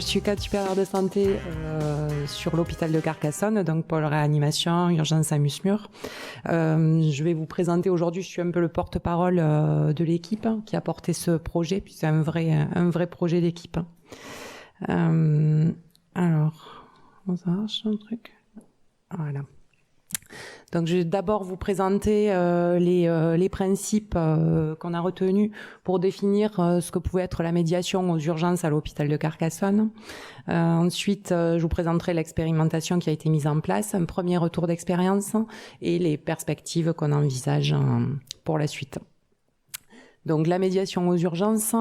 suis cadre supérieur de santé sur l'hôpital de Carcassonne, donc pôle réanimation, urgence à Musmur. Je vais vous présenter aujourd'hui, je suis un peu le porte-parole de l'équipe qui a porté ce projet, puis c'est un vrai projet d'équipe. Alors, ça marche un truc. Voilà. Donc, je vais d'abord vous présenter les principes qu'on a retenus pour définir ce que pouvait être la médiation aux urgences à l'hôpital de Carcassonne. Ensuite, je vous présenterai l'expérimentation qui a été mise en place, un premier retour d'expérience et les perspectives qu'on envisage pour la suite. Donc, la médiation aux urgences,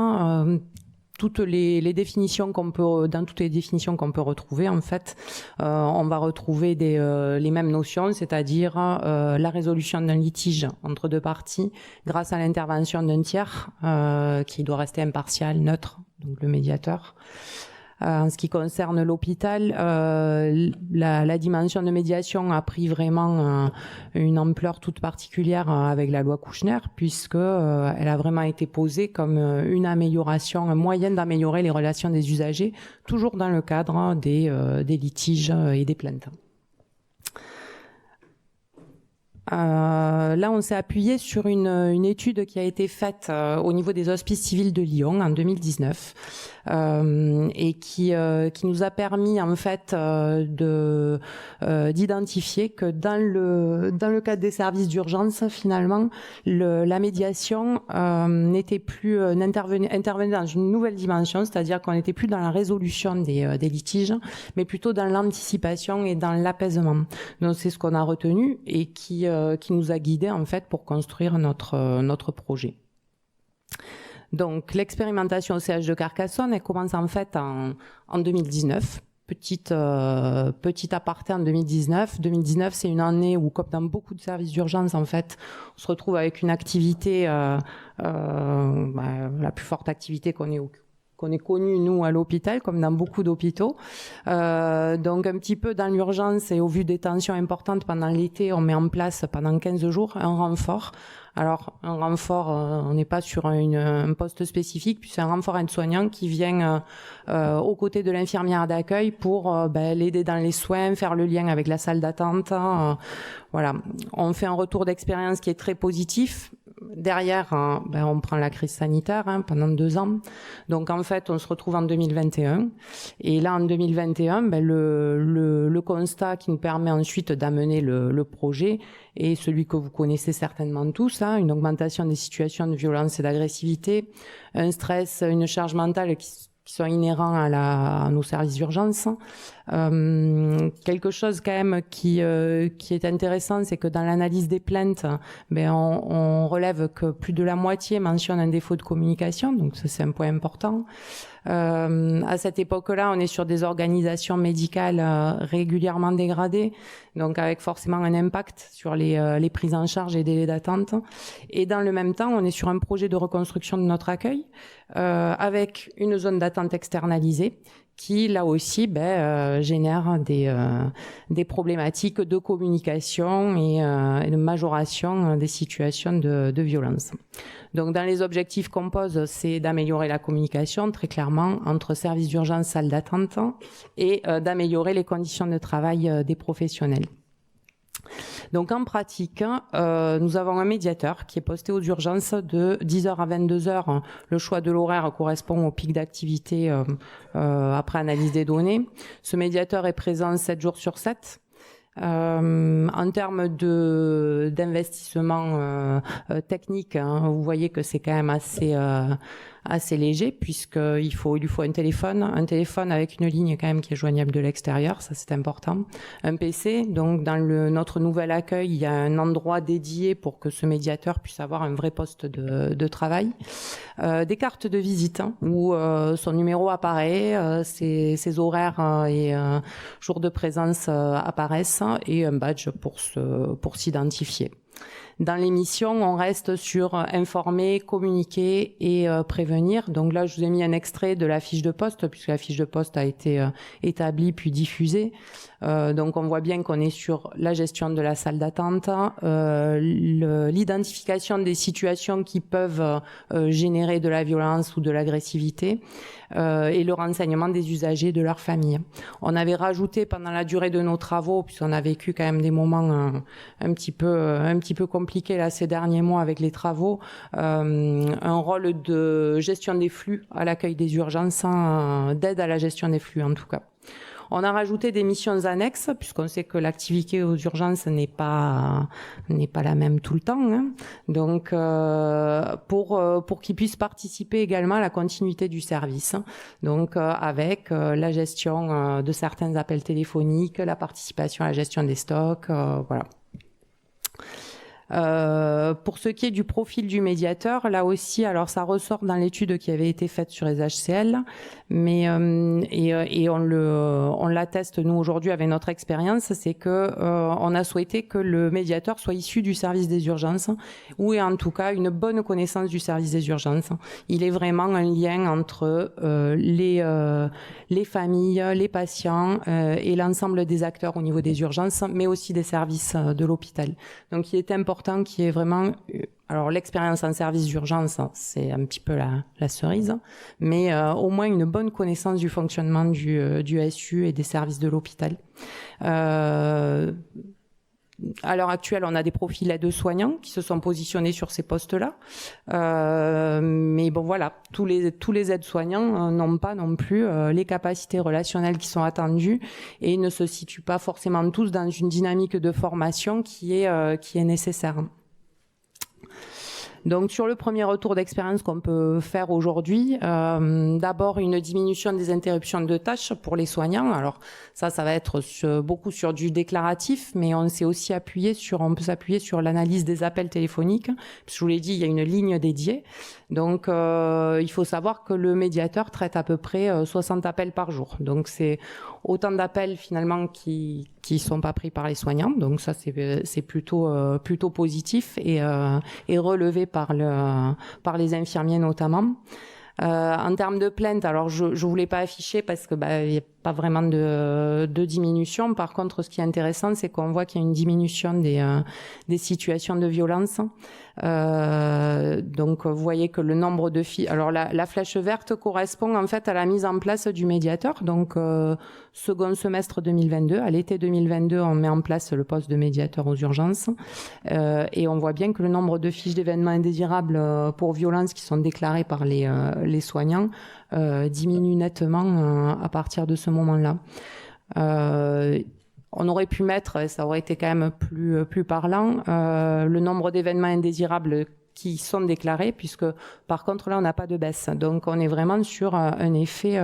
toutes les définitions qu'on peut, dans toutes les définitions qu'on peut retrouver, en fait, on va retrouver les mêmes notions, c'est-à-dire la résolution d'un litige entre deux parties grâce à l'intervention d'un tiers qui doit rester impartial, neutre, donc le médiateur. En ce qui concerne l'hôpital, la dimension de médiation a pris vraiment une ampleur toute particulière avec la loi Kouchner, puisque elle a vraiment été posée comme une amélioration, un moyen d'améliorer les relations des usagers, toujours dans le cadre des litiges et des plaintes. Là, on s'est appuyé sur une étude qui a été faite au niveau des hospices civils de Lyon en 2019 et qui nous a permis en fait d'identifier que dans le cadre des services d'urgence, finalement, la médiation n'était plus intervenait dans une nouvelle dimension, c'est-à-dire qu'on n'était plus dans la résolution des litiges, mais plutôt dans l'anticipation et dans l'apaisement. Donc c'est ce qu'on a retenu et qui nous a guidés en fait pour construire notre projet. Donc l'expérimentation au CH de Carcassonne, elle commence en fait en 2019. Petit aparté en 2019. 2019, c'est une année où, comme dans beaucoup de services d'urgence, en fait, on se retrouve avec une activité, la plus forte activité qu'on ait connue, nous, à l'hôpital, comme dans beaucoup d'hôpitaux. Donc, un petit peu dans l'urgence et au vu des tensions importantes pendant l'été, on met en place pendant 15 jours un renfort. Alors, un renfort, on n'est pas sur un poste spécifique, puis c'est un renfort aide-soignant qui vient aux côtés de l'infirmière d'accueil pour l'aider dans les soins, faire le lien avec la salle d'attente. Voilà, on fait un retour d'expérience qui est très positif. Derrière, on prend la crise sanitaire pendant 2 ans. Donc, en fait, on se retrouve en 2021. Et là, en 2021, le constat qui nous permet ensuite d'amener le projet est celui que vous connaissez certainement tous, une augmentation des situations de violence et d'agressivité, un stress, une charge mentale qui sont inhérents à nos services d'urgence. Quelque chose quand même qui est intéressant, c'est que dans l'analyse des plaintes, on relève que plus de la moitié mentionne un défaut de communication, donc ça c'est un point important. À cette époque-là, on est sur des organisations médicales régulièrement dégradées, donc avec forcément un impact sur les prises en charge et délais d'attente. Et dans le même temps, on est sur un projet de reconstruction de notre accueil avec une zone d'attente externalisée qui, là aussi, génère des problématiques de communication et de majoration des situations de violence. Donc, dans les objectifs qu'on pose, c'est d'améliorer la communication, très clairement, entre services d'urgence, salles d'attente, et d'améliorer les conditions de travail des professionnels. Donc en pratique, nous avons un médiateur qui est posté aux urgences de 10h à 22h. Le choix de l'horaire correspond au pic d'activité après analyse des données. Ce médiateur est présent 7 jours sur 7. En termes d'investissement technique, vous voyez que c'est quand même assez léger puisqu'il lui faut un téléphone avec une ligne quand même qui est joignable de l'extérieur, ça c'est important. Un PC, donc dans notre nouvel accueil, il y a un endroit dédié pour que ce médiateur puisse avoir un vrai poste de travail. Des cartes de visite où son numéro apparaît, ses horaires et jours de présence apparaissent et un badge pour s'identifier. Dans l'émission, on reste sur informer, communiquer et prévenir. Donc là, je vous ai mis un extrait de la fiche de poste, puisque la fiche de poste a été établie puis diffusée. Donc on voit bien qu'on est sur la gestion de la salle d'attente, l'identification des situations qui peuvent générer de la violence ou de l'agressivité, et le renseignement des usagers de leur famille. On avait rajouté pendant la durée de nos travaux, puisqu'on a vécu quand même des moments un petit peu compliqués là ces derniers mois avec les travaux, un rôle de gestion des flux à l'accueil des urgences, d'aide à la gestion des flux en tout cas. On a rajouté des missions annexes, puisqu'on sait que l'activité aux urgences n'est pas la même tout le temps. Hein. Donc, pour qu'ils puissent participer également à la continuité du service. Donc, avec la gestion de certains appels téléphoniques, la participation à la gestion des stocks, voilà. Pour ce qui est du profil du médiateur, là aussi, alors ça ressort dans l'étude qui avait été faite sur les HCL, mais et on l'atteste nous aujourd'hui avec notre expérience, c'est que on a souhaité que le médiateur soit issu du service des urgences ou en tout cas une bonne connaissance du service des urgences. Il est vraiment un lien entre les familles, les patients et l'ensemble des acteurs au niveau des urgences, mais aussi des services de l'hôpital. Donc il est important qu'il y ait vraiment, alors l'expérience en service d'urgence, c'est un petit peu la cerise, mais au moins une bonne connaissance du fonctionnement du SU et des services de l'hôpital. À l'heure actuelle, on a des profils aides-soignants qui se sont positionnés sur ces postes-là. Mais bon, voilà, tous les aides-soignants n'ont pas non plus les capacités relationnelles qui sont attendues et ne se situent pas forcément tous dans une dynamique de formation qui est nécessaire. Donc sur le premier retour d'expérience qu'on peut faire aujourd'hui, d'abord une diminution des interruptions de tâches pour les soignants. Alors ça va être beaucoup sur du déclaratif, mais on peut s'appuyer sur l'analyse des appels téléphoniques. Je vous l'ai dit, il y a une ligne dédiée. Donc il faut savoir que le médiateur traite à peu près 60 appels par jour. Donc c'est autant d'appels finalement qui sont pas pris par les soignants. Donc ça c'est plutôt positif et relevé par les infirmiers notamment. En termes de plaintes, alors je voulais pas afficher parce que il y a pas vraiment de diminution. Par contre, ce qui est intéressant, c'est qu'on voit qu'il y a une diminution des situations de violence. Donc, vous voyez que le nombre de filles... Alors, la flèche verte correspond en fait à la mise en place du médiateur. Donc, second semestre 2022, à l'été 2022, on met en place le poste de médiateur aux urgences. Et on voit bien que le nombre de fiches d'événements indésirables pour violence qui sont déclarées par les soignants diminue nettement à partir de ce moment-là. On aurait pu mettre, ça aurait été quand même plus parlant, le nombre d'événements indésirables qui sont déclarés, puisque par contre là on n'a pas de baisse, donc on est vraiment sur un effet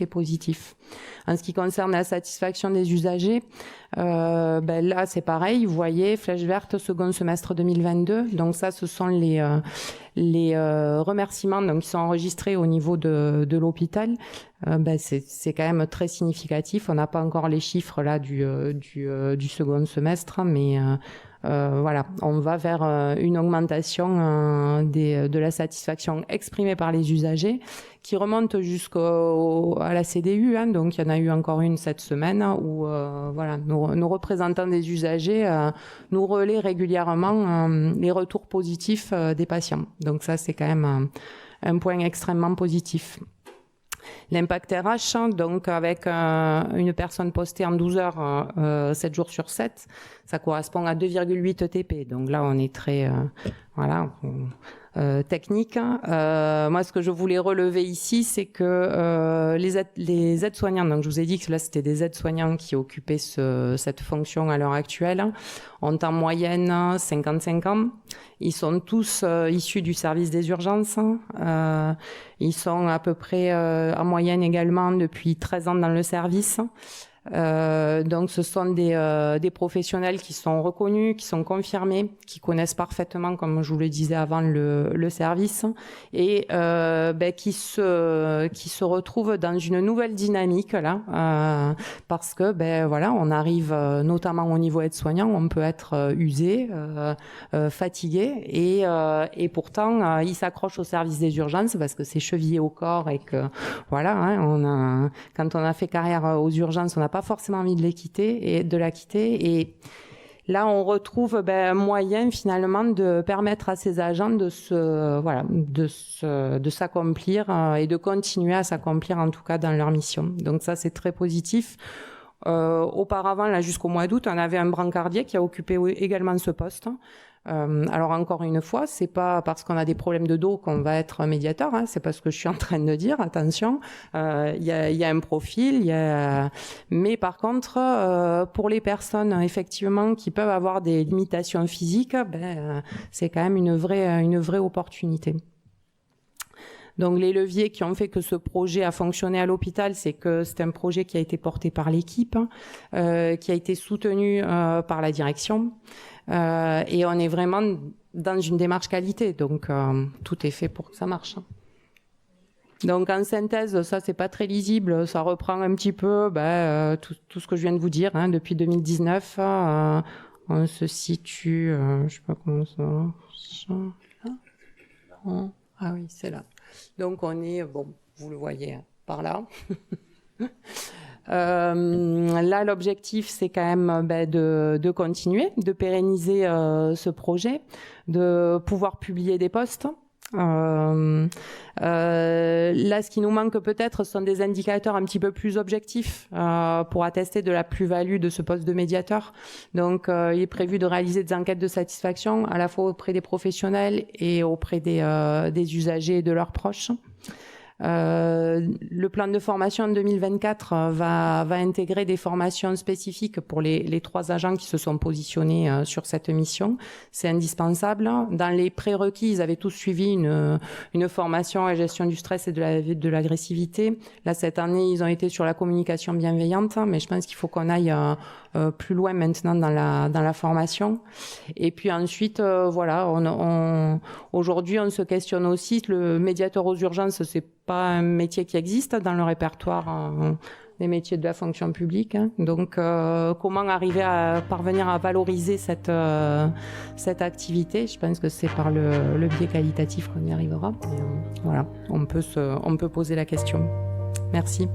positif. En ce qui concerne la satisfaction des usagers, là c'est pareil, vous voyez, flèche verte second semestre 2022, donc ça ce sont les remerciements donc qui sont enregistrés au niveau de l'hôpital. C'est quand même très significatif. On n'a pas encore les chiffres là du second semestre, mais voilà, on va vers une augmentation de la satisfaction exprimée par les usagers qui remonte jusqu'à la CDU, hein, donc il y en a eu encore une cette semaine où voilà, nos représentants des usagers nous relaient régulièrement les retours positifs des patients. Donc ça, c'est quand même un point extrêmement positif. L'impact RH, donc avec une personne postée en 12 heures, 7 jours sur 7, ça correspond à 2,8 ETP. Donc là, on est très technique. Moi, ce que je voulais relever ici, c'est que les aides-soignants, donc je vous ai dit que là, c'était des aides-soignants qui occupaient cette fonction à l'heure actuelle, ont en moyenne 55 ans. Ils sont tous issus du service des urgences. Ils sont à peu près en moyenne également depuis 13 ans dans le service. Donc ce sont des professionnels qui sont reconnus, qui sont confirmés, qui connaissent parfaitement, comme je vous le disais avant, le service, et qui se retrouvent dans une nouvelle dynamique là, parce que voilà, on arrive notamment au niveau aide-soignant, on peut être usé, fatigué, et pourtant ils s'accrochent au service des urgences parce que c'est chevillé au corps et que voilà, hein, quand on a fait carrière aux urgences, on n'a pas forcément envie de la quitter. Et là, on retrouve un moyen finalement de permettre à ces agents de s'accomplir et de continuer à s'accomplir en tout cas dans leur mission. Donc ça, c'est très positif. Auparavant, là, jusqu'au mois d'août, on avait un brancardier qui a occupé également ce poste. Alors encore une fois, c'est pas parce qu'on a des problèmes de dos qu'on va être médiateur, hein, c'est pas ce que je suis en train de dire, attention, il y a un profil, mais par contre, pour les personnes effectivement qui peuvent avoir des limitations physiques, c'est quand même une vraie opportunité. Donc les leviers qui ont fait que ce projet a fonctionné à l'hôpital, c'est que c'est un projet qui a été porté par l'équipe, qui a été soutenu par la direction, et on est vraiment dans une démarche qualité, donc tout est fait pour que ça marche. Donc en synthèse, ça c'est pas très lisible, ça reprend un petit peu tout ce que je viens de vous dire, hein, depuis 2019, on se situe, je sais pas comment ça va. Ah oui, c'est là. Donc on est, bon, vous le voyez hein, par là. Là, l'objectif, c'est quand même de continuer, de pérenniser ce projet, de pouvoir publier des postes. Là, ce qui nous manque peut-être sont des indicateurs un petit peu plus objectifs pour attester de la plus-value de ce poste de médiateur. Donc, il est prévu de réaliser des enquêtes de satisfaction à la fois auprès des professionnels et auprès des usagers et de leurs proches. Le plan de formation en 2024 va intégrer des formations spécifiques pour les 3 agents qui se sont positionnés sur cette mission. C'est indispensable. Dans les prérequis, ils avaient tous suivi une formation à la gestion du stress et de l'agressivité. Là, cette année, ils ont été sur la communication bienveillante, mais je pense qu'il faut qu'on aille plus loin maintenant dans la formation. Et puis ensuite, voilà, aujourd'hui, on se questionne aussi. Le médiateur aux urgences, c'est pas un métier qui existe dans le répertoire des métiers de la fonction publique. Hein. Donc, comment arriver à parvenir à valoriser cette activité? Je pense que c'est par le biais qualitatif qu'on y arrivera. Mais, voilà, on peut poser la question. Merci.